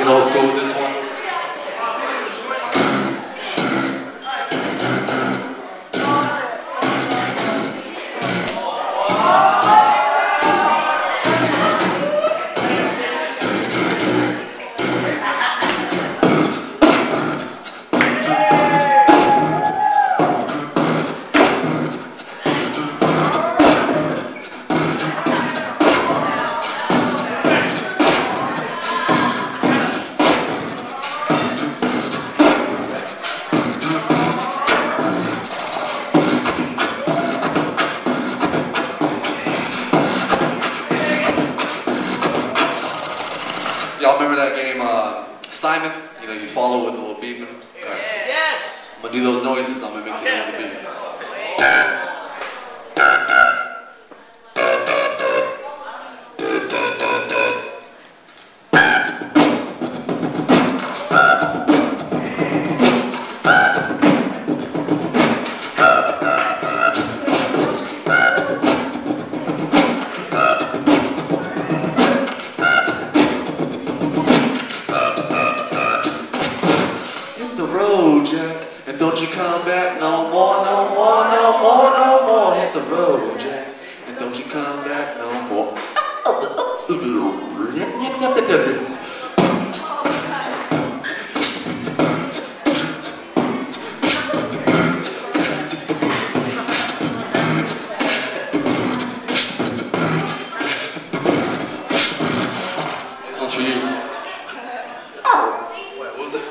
Going old school with this one. Y'all remember that game, Simon? You know, you follow with a little beeping. Right. Yes! I'm gonna do those noises, I'm gonna mix it with the beat. Jack, and don't you come back no more, no more, no more, no more. Hit the road, Jack, and don't you come back no more. This one's for you. Wait, what was it?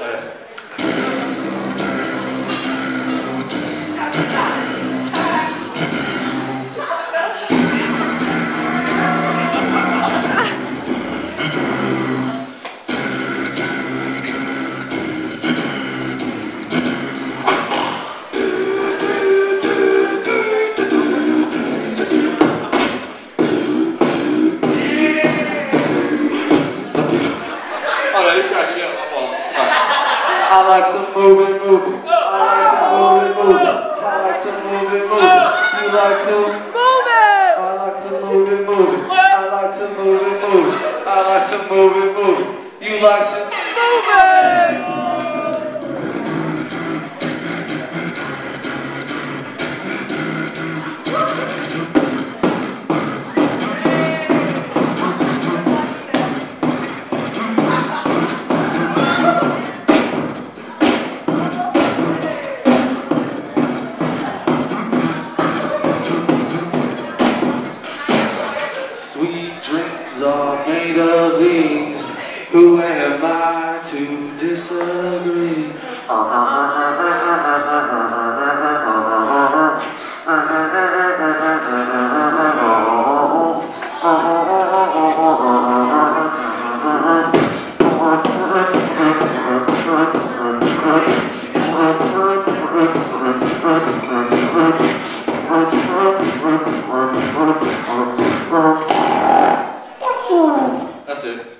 I like to move it, move it. I like to move it, move it. I like to move it, move it. You like to move it. I like to move it, move it. I like to move it, move it. I like to move it, move it. You like to move it. Sweet dreams are made of these. Who am I to disagree? That's it.